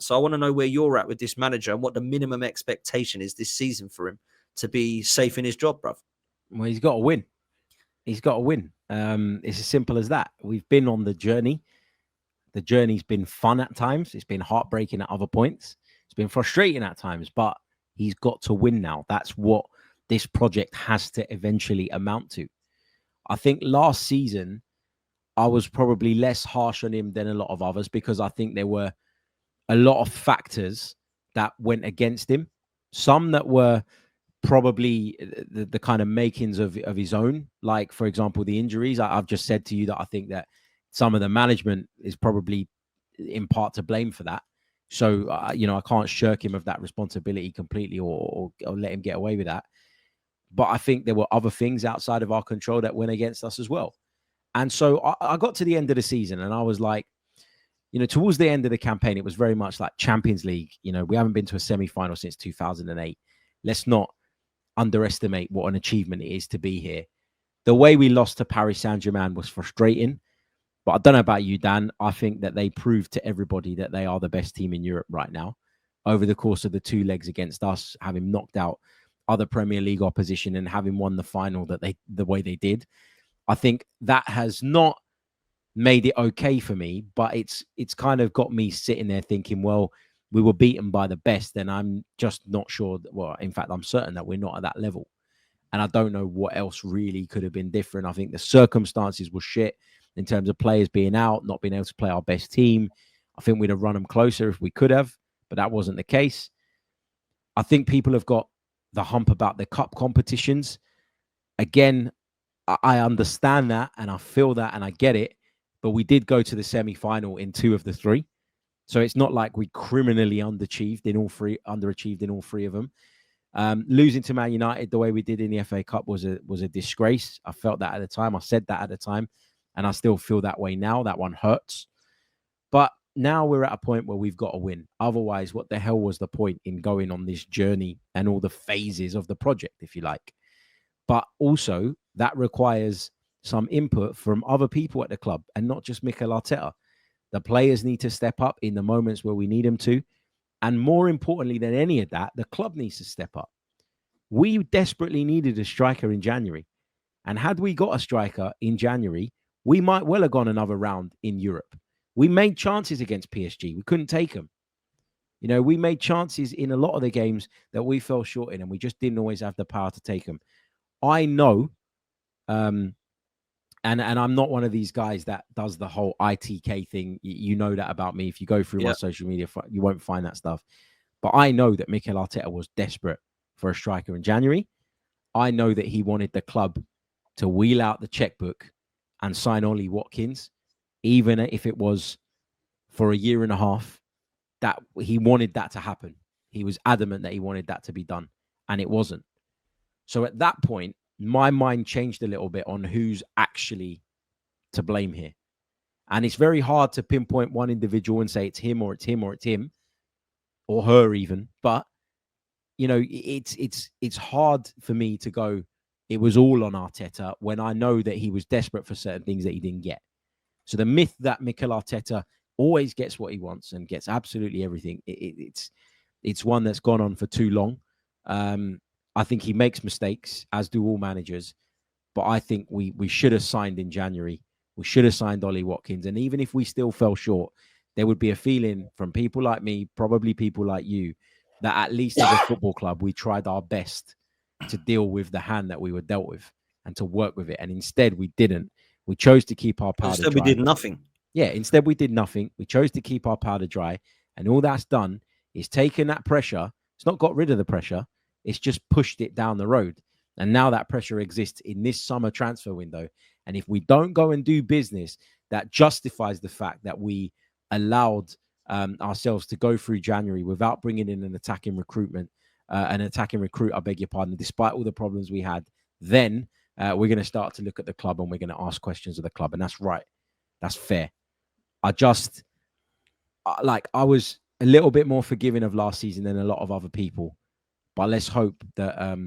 So I want to know where you're at with this manager and what the minimum expectation is this season for him to be safe in his job, bruv. Well, he's got to win. He's got to win. It's as simple as that. We've been on the journey. The journey's been fun at times. It's been heartbreaking at other points. It's been frustrating at times, but he's got to win now. That's what this project has to eventually amount to. I think last season, I was probably less harsh on him than a lot of others because I think there were a lot of factors that went against him. Some that were probably the kind of makings of his own, like, for example, the injuries. I've just said to you that I think that some of the management is probably in part to blame for that. So, I can't shirk him of that responsibility completely or let him get away with that. But I think there were other things outside of our control that went against us as well. And so I got to the end of the season and I was like, towards the end of the campaign, it was very much like Champions League. We haven't been to a semi-final since 2008. Let's not underestimate what an achievement it is to be here. The way we lost to Paris Saint-Germain was frustrating. But I don't know about you, Dan. I think that they proved to everybody that they are the best team in Europe right now over the course of the 2 legs against us, having knocked out other Premier League opposition and having won the final the way they did. I think that has not made it okay for me, but it's kind of got me sitting there thinking, well, we were beaten by the best, and I'm just not sure. In fact, I'm certain that we're not at that level. And I don't know what else really could have been different. I think the circumstances were shit in terms of players being out, not being able to play our best team. I think we'd have run them closer if we could have, but that wasn't the case. I think people have got the hump about the cup competitions. Again, I understand that and I feel that and I get it, but we did go to the semi-final in 2 of the 3. So it's not like we criminally underachieved in all 3 of them. Losing to Man United the way we did in the FA Cup was a disgrace. I felt that at the time. I said that at the time, and I still feel that way now. That one hurts. But now we're at a point where we've got to win. Otherwise, what the hell was the point in going on this journey and all the phases of the project, if you like? But also, that requires some input from other people at the club and not just Mikel Arteta. The players need to step up in the moments where we need them to. And more importantly than any of that, the club needs to step up. We desperately needed a striker in January. And had we got a striker in January, we might well have gone another round in Europe. We made chances against PSG. We couldn't take them. We made chances in a lot of the games that we fell short in, and we just didn't always have the power to take them. I know, and I'm not one of these guys that does the whole ITK thing. You know that about me. If you go through my social media, you won't find that stuff. But I know that Mikel Arteta was desperate for a striker in January. I know that he wanted the club to wheel out the checkbook and sign Ollie Watkins, even if it was for a year and a half. That he wanted that to happen. He was adamant that he wanted that to be done, and it wasn't. So at that point, my mind changed a little bit on who's actually to blame here. And it's very hard to pinpoint one individual and say it's him or it's him or it's him or her even. But, it's hard for me to go, it was all on Arteta when I know that he was desperate for certain things that he didn't get. So the myth that Mikel Arteta always gets what he wants and gets absolutely everything, it's one that's gone on for too long. I think he makes mistakes, as do all managers. But I think we should have signed in January. We should have signed Ollie Watkins. And even if we still fell short, there would be a feeling from people like me, probably people like you, that at least as a football club, we tried our best to deal with the hand that we were dealt with and to work with it. And instead, we didn't. We chose to keep our powder dry. Instead, we did nothing. Yeah, instead we did nothing. We chose to keep our powder dry. And all that's done is taken that pressure. It's not got rid of the pressure. It's just pushed it down the road. And now that pressure exists in this summer transfer window. And if we don't go and do business that justifies the fact that we allowed ourselves to go through January without bringing in an attacking recruit, I beg your pardon, despite all the problems we had, then we're going to start to look at the club and we're going to ask questions of the club. And that's right. That's fair. I was a little bit more forgiving of last season than a lot of other people. But let's hope that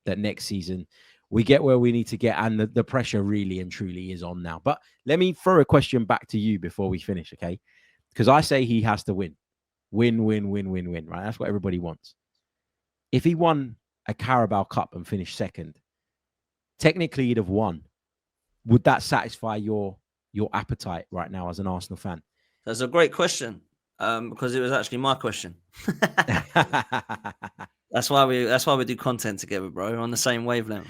that next season we get where we need to get, and the pressure really and truly is on now. But let me throw a question back to you before we finish, okay? Because I say he has to win. Win, win, win, win, win, right? That's what everybody wants. If he won a Carabao Cup and finished second, technically he'd have won. Would that satisfy your appetite right now as an Arsenal fan? That's a great question, because it was actually my question. That's why we do content together, bro. We're on the same wavelength.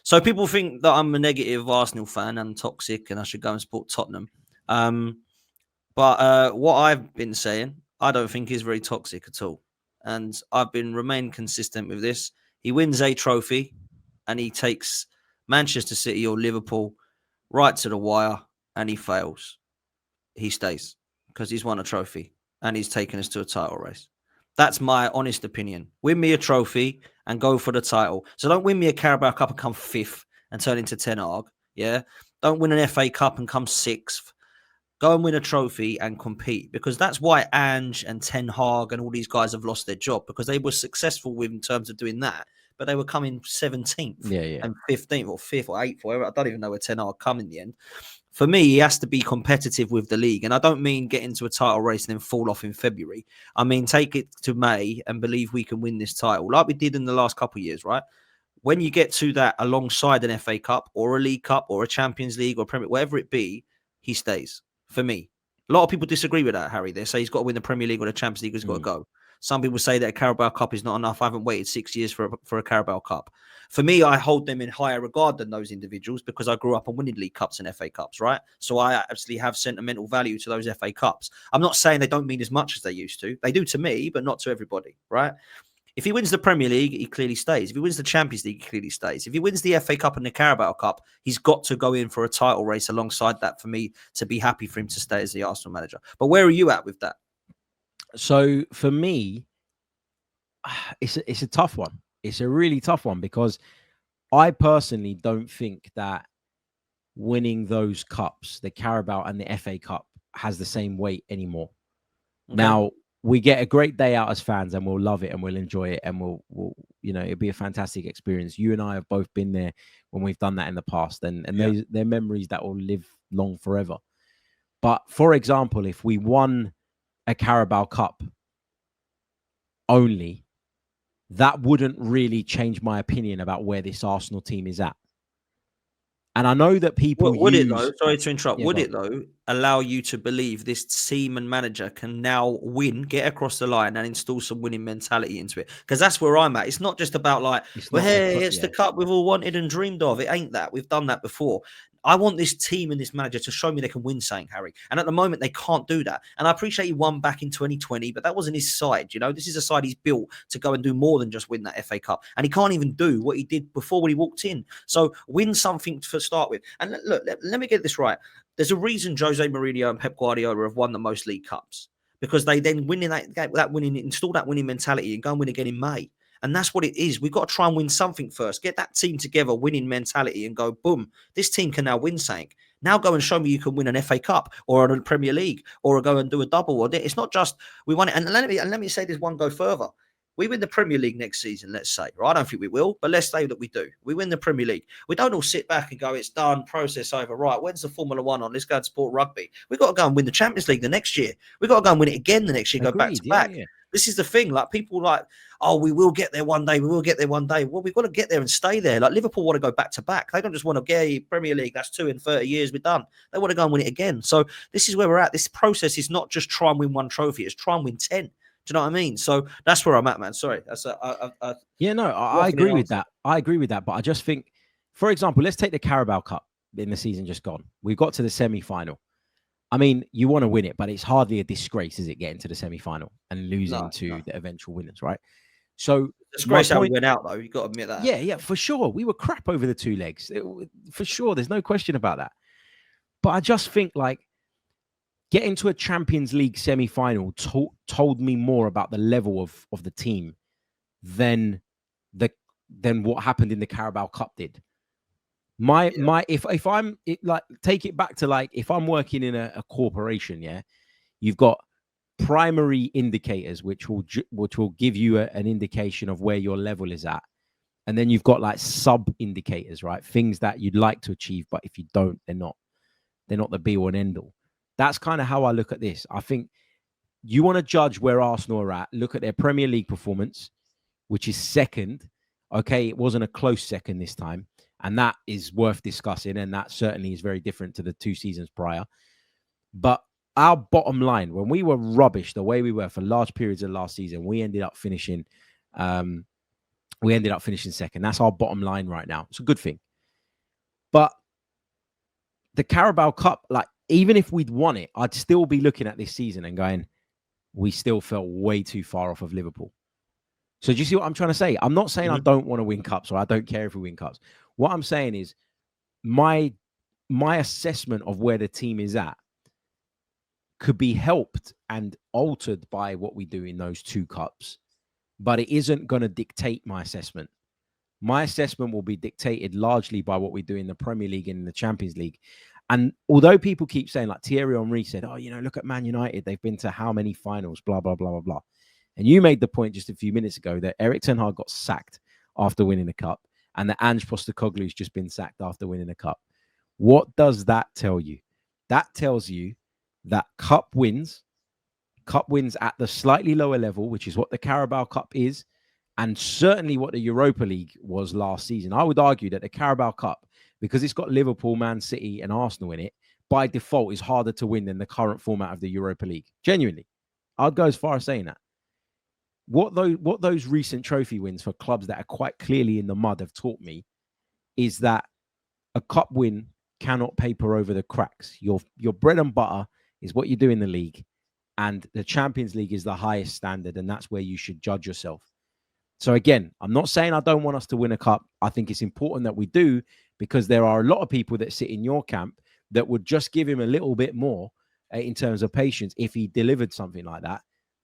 So people think that I'm a negative Arsenal fan and toxic, and I should go and support Tottenham. But what I've been saying, I don't think is very toxic at all, and I've been remain consistent with this. He wins a trophy, and he takes Manchester City or Liverpool right to the wire, and he fails. He stays because he's won a trophy and he's taken us to a title race. That's my honest opinion. Win me a trophy and go for the title. So don't win me a Carabao Cup and come fifth and turn into Ten Hag. Yeah. Don't win an FA Cup and come sixth. Go and win a trophy and compete, because that's why Ange and Ten Hag and all these guys have lost their job, because they were successful in terms of doing that, but they were coming 17th and 15th or 5th or 8th or whatever. I don't even know where Ten Hag come in the end. For me, he has to be competitive with the league. And I don't mean get into a title race and then fall off in February. I mean, take it to May and believe we can win this title like we did in the last couple of years, right? When you get to that alongside an FA Cup or a League Cup or a Champions League or Premier, whatever it be, he stays. For me, a lot of people disagree with that, Harry. They say he's got to win the Premier League or the Champions League. He's got to go. Some people say that a Carabao Cup is not enough. I haven't waited 6 years for a Carabao Cup. For me, I hold them in higher regard than those individuals because I grew up on winning League Cups and FA Cups, right? So I actually have sentimental value to those FA Cups. I'm not saying they don't mean as much as they used to. They do to me, but not to everybody, right? If he wins the Premier League, he clearly stays. If he wins the Champions League, he clearly stays. If he wins the FA Cup and the Carabao Cup, he's got to go in for a title race alongside that for me to be happy for him to stay as the Arsenal manager. But where are you at with that? So for me, it's a tough one. It's a really tough one because I personally don't think that winning those cups, the Carabao and the FA Cup, has the same weight anymore. Okay. Now, we get a great day out as fans and we'll love it and we'll enjoy it and we'll it'll be a fantastic experience. You and I have both been there when we've done that in the past, and they're memories that will live long forever. But for example, if we won a Carabao Cup only, that wouldn't really change my opinion about where this Arsenal team is at. And I know that people would it though? Sorry to interrupt. Would it though allow you to believe this team and manager can now win, get across the line, and install some winning mentality into it? Because that's where I'm at. It's not just about like, it's the cup we've all wanted and dreamed of. It ain't that. We've done that before. I want this team and this manager to show me they can win something, Harry. And at the moment, they can't do that. And I appreciate he won back in 2020, but that wasn't his side. You know, this is a side he's built to go and do more than just win that FA Cup. And he can't even do what he did before when he walked in. So win something to start with. And look, let me get this right. There's a reason Jose Mourinho and Pep Guardiola have won the most League Cups, because they then install that winning mentality and go and win again in May. And that's what it is. We've got to try and win something first. Get that team together, winning mentality, and go, boom, this team can now win something. Now go and show me you can win an FA Cup or a Premier League or go and do a double. It's not just we won it. And let me say this one go further. We win the Premier League next season, let's say. Right? I don't think we will, but let's say that we do. We win the Premier League. We don't all sit back and go, it's done, process over. Right, when's the Formula One on? Let's go and support rugby. We've got to go and win the Champions League the next year. We've got to go and win it again the next year, go back to back. Yeah. This is the thing. Like, people like, oh, we will get there one day. We will get there one day. Well, we've got to get there and stay there. Like, Liverpool want to go back to back. They don't just want to get Premier League. That's 2 in 30 years. We're done. They want to go and win it again. So this is where we're at. This process is not just try and win one trophy. It's try and win 10. Do you know what I mean? So that's where I'm at, man. Sorry. That's I agree with that. I agree with that. But I just think, for example, let's take the Carabao Cup in the season just gone. We got to the semi-final. I mean, you want to win it, but it's hardly a disgrace, is it, getting to the semi-final and losing to the eventual winners, right? So disgrace how we went out, though. You've got to admit that. Yeah, for sure. We were crap over the 2 legs. For sure. There's no question about that. But I just think, like, getting to a Champions League semi-final told me more about the level of the team than what happened in the Carabao Cup did. If I'm take it back to, like, if I'm working in a corporation, you've got primary indicators which will give you an indication of where your level is at, and then you've got like sub indicators, right? Things that you'd like to achieve, but if you don't, they're not the be all and end all. That's kind of how I look at this. I think you want to judge where Arsenal are at, look at their Premier League performance, which is second. Okay, it wasn't a close second this time, and that is worth discussing, and that certainly is very different to the 2 seasons prior. But our bottom line, when we were rubbish the way we were for large periods of last season, we ended up finishing second. That's our bottom line right now. It's a good thing. But the Carabao Cup, like, even if we'd won it, I'd still be looking at this season and going, we still felt way too far off of Liverpool. So do you see what I'm trying to say? I'm not saying I don't want to win cups or I don't care if we win cups. What I'm saying is my assessment of where the team is at could be helped and altered by what we do in those 2 cups, but it isn't going to dictate my assessment. My assessment will be dictated largely by what we do in the Premier League and in the Champions League. And although people keep saying, like Thierry Henry said, oh, look at Man United, they've been to how many finals, blah, blah, blah, blah, blah. And you made the point just a few minutes ago that Erik ten Hag got sacked after winning the cup and that Ange Postecoglou's just been sacked after winning the cup. What does that tell you? That tells you that cup wins at the slightly lower level, which is what the Carabao Cup is, and certainly what the Europa League was last season. I would argue that the Carabao Cup, because it's got Liverpool, Man City, and Arsenal in it, by default is harder to win than the current format of the Europa League. Genuinely. I'd go as far as saying that. What those recent trophy wins for clubs that are quite clearly in the mud have taught me is that a cup win cannot paper over the cracks. Your bread and butter is what you do in the league, and the Champions League is the highest standard, and that's where you should judge yourself. So again, I'm not saying I don't want us to win a cup. I think it's important that we do, because there are a lot of people that sit in your camp that would just give him a little bit more in terms of patience if he delivered something like that.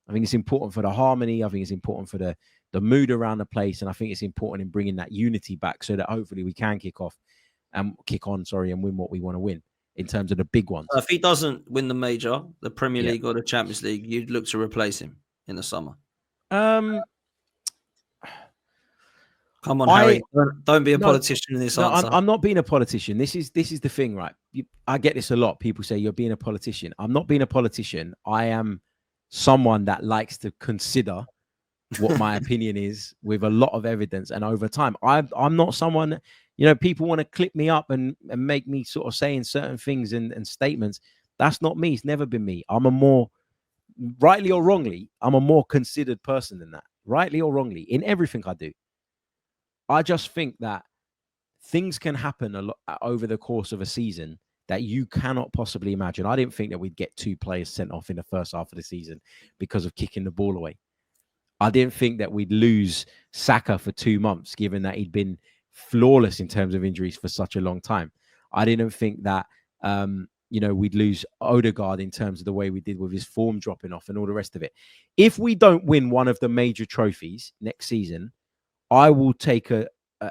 I think it's important for the harmony. I think it's important for the mood around the place. And I think it's important in bringing that unity back so that hopefully we can kick on, and win what we want to win in terms of the big ones. If he doesn't win the major, the Premier League or the Champions League, you'd look to replace him in the summer. Come on, Harry. Don't be a politician in this answer. I'm not being a politician. This is the thing, right? I get this a lot. People say you're being a politician. I'm not being a politician. I am someone that likes to consider what my opinion is with a lot of evidence and over time. I'm not someone, people want to clip me up and make me sort of saying certain things and statements. That's not me. It's never been me. I'm a more, rightly or wrongly, I'm a more considered person than that. Rightly or wrongly, in everything I do. I just think that things can happen a lot over the course of a season that you cannot possibly imagine. I didn't think that we'd get 2 players sent off in the first half of the season because of kicking the ball away. I didn't think that we'd lose Saka for 2 months, given that he'd been flawless in terms of injuries for such a long time. I didn't think that, we'd lose Odegaard in terms of the way we did with his form dropping off and all the rest of it. If we don't win one of the major trophies next season, I will take a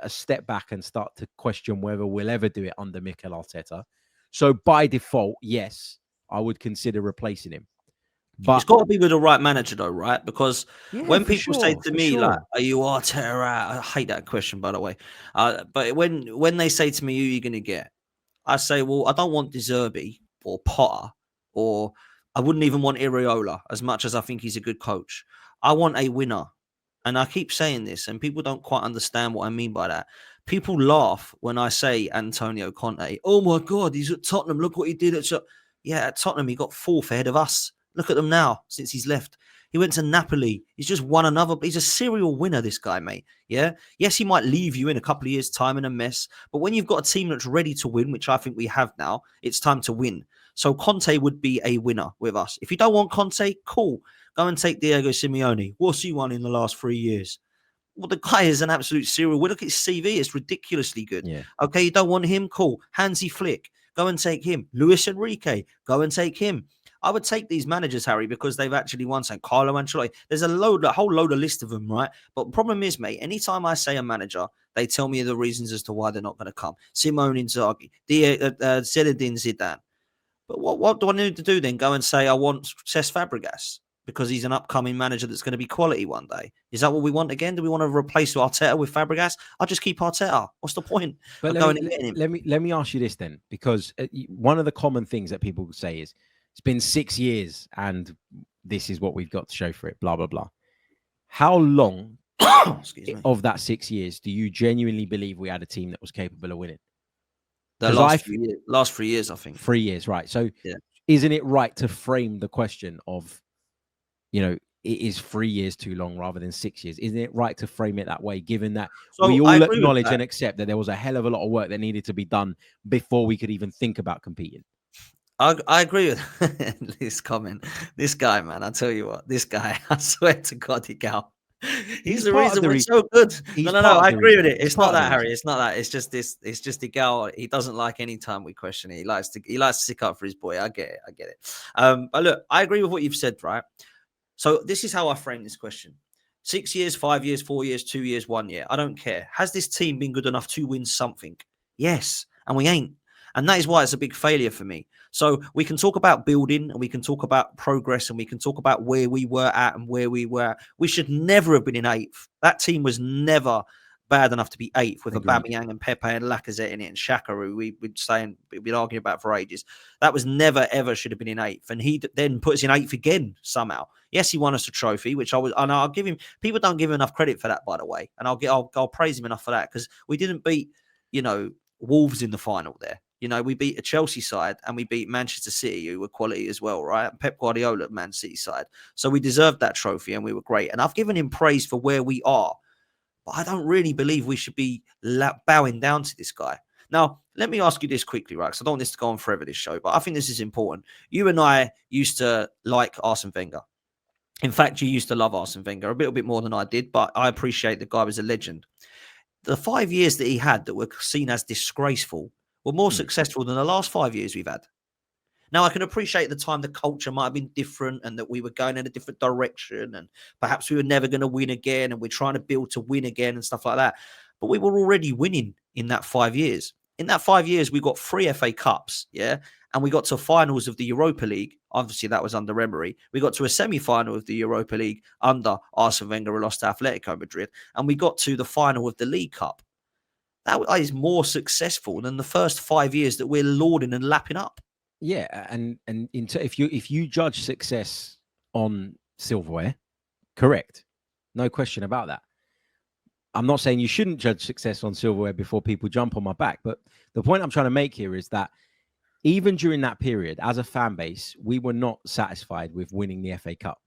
step back and start to question whether we'll ever do it under Mikel Arteta. So by default, yes, I would consider replacing him. But it's got to be with the right manager, though, right? Because when people say to me, like, "Are you Arteta out?" I hate that question, by the way. But when they say to me, "Who are you going to get?" I say, "Well, I don't want De Zerbi or Potter, or I wouldn't even want Iraola, as much as I think he's a good coach. I want a winner." And I keep saying this, and people don't quite understand what I mean by that. People laugh when I say Antonio Conte. Oh my God, he's at Tottenham. Look what he did at Tottenham. He got 4th ahead of us. Look at them now since he's left. He went to Napoli. He's just won another. He's a serial winner, this guy, mate. Yeah. Yes, he might leave you in a couple of years' time in a mess. But when you've got a team that's ready to win, which I think we have now, it's time to win. So Conte would be a winner with us. If you don't want Conte, cool. Go and take Diego Simeone. What's he won in the last 3 years? Well, the guy is an absolute serial winner. Look at his CV. It's ridiculously good. Yeah. Okay, you don't want him? Cool. Hansi Flick. Go and take him. Luis Enrique. Go and take him. I would take these managers, Harry, because they've actually won. St. Carlo Ancelotti. There's a whole load of list of them, right? But the problem is, mate, anytime I say a manager, they tell me the reasons as to why they're not going to come. Simone Inzaghi, Zinedine Zidane. But what do I need to do then? Go and say I want Cesc Fabregas because he's an upcoming manager that's going to be quality one day. Is that what we want again? Do we want to replace Arteta with Fabregas? I'll just keep Arteta. What's the point? But let me ask you this then, because one of the common things that people say is, it's been 6 years and this is what we've got to show for it, blah, blah, blah. How long Excuse me. of that 6 years do you genuinely believe we had a team that was capable of winning? The 'Cause last 3 years, I think. 3 years, right. So Yeah. isn't it right to frame the question of, you know, it is 3 years too long rather than 6 years? Isn't it right to frame it that way, given that So we I all agree with acknowledge that. and accept that there was a hell of a lot of work that needed to be done before we could even think about competing? I agree with this comment. This guy, man, I tell you what, this guy, I swear to God, he gal. He's the part of reason the we're reason. so good. He's No, part of I the agree with reason. it. He's It's not part of the that, Harry. reason. It's not that. It's just this. It's just the gal. He doesn't like any time we question it. He likes to stick up for his boy. I get it. I get it. But look, I agree with what you've said, right? So this is how I frame this question: 6 years, 5 years, 4 years, 2 years, 1 year. I don't care. Has this team been good enough to win something? Yes, and we ain't. And that is why it's a big failure for me. So we can talk about building and we can talk about progress and we can talk about where we were at and where we were. We should never have been in eighth. That team was never bad enough to be eighth with Agreed. Aubameyang and Pepe and Lacazette in it and Xhaka, who we've been arguing about for ages. That was never ever should have been in eighth, and he then put us in eighth again somehow. Yes, he won us a trophy, which and I'll give him. People don't give him enough credit for that, by the way, and I'll praise him enough for that because we didn't beat Wolves in the final there. We beat a Chelsea side and we beat Manchester City, who were quality as well, right? And Pep Guardiola at Man City side. So we deserved that trophy and we were great. And I've given him praise for where we are. But I don't really believe we should be bowing down to this guy. Now, let me ask you this quickly, right? Because I don't want this to go on forever, this show. But I think this is important. You and I used to like Arsene Wenger. In fact, you used to love Arsene Wenger a little bit more than I did. But I appreciate the guy was a legend. The 5 years that he had that were seen as disgraceful were more successful than the last 5 years we've had. Now, I can appreciate at the time the culture might have been different and that we were going in a different direction and perhaps we were never going to win again and we're trying to build to win again and stuff like that. But we were already winning in that 5 years. In that 5 years, we got 3 FA Cups, yeah? And we got to finals of the Europa League. Obviously, that was under Emery. We got to a semi-final of the Europa League under Arsene Wenger, who lost to Atletico Madrid. And we got to the final of the League Cup. That is more successful than the first 5 years that we're lauding and lapping up. Yeah, and if you judge success on silverware, correct, no question about that. I'm not saying you shouldn't judge success on silverware before people jump on my back, but the point I'm trying to make here is that even during that period, as a fan base, we were not satisfied with winning the FA Cup.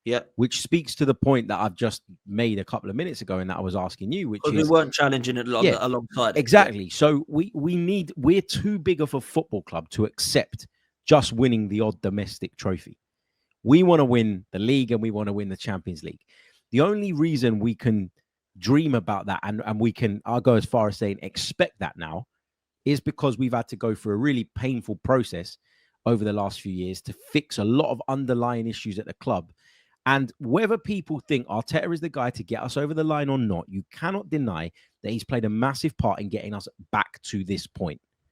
Yeah, which speaks to the point that I've just made a couple of minutes ago and that I was asking you, which is we weren't challenging it alongside. Exactly. Yeah. So we're too big of a football club to accept just winning the odd domestic trophy. We want to win the league and we want to win the Champions League. The only reason we can dream about that and I'll go as far as saying expect that now is because we've had to go through a really painful process over the last few years to fix a lot of underlying issues at the club. And whether people think Arteta is the guy to get us over the line or not, you cannot deny that he's played a massive part in getting us back to this point.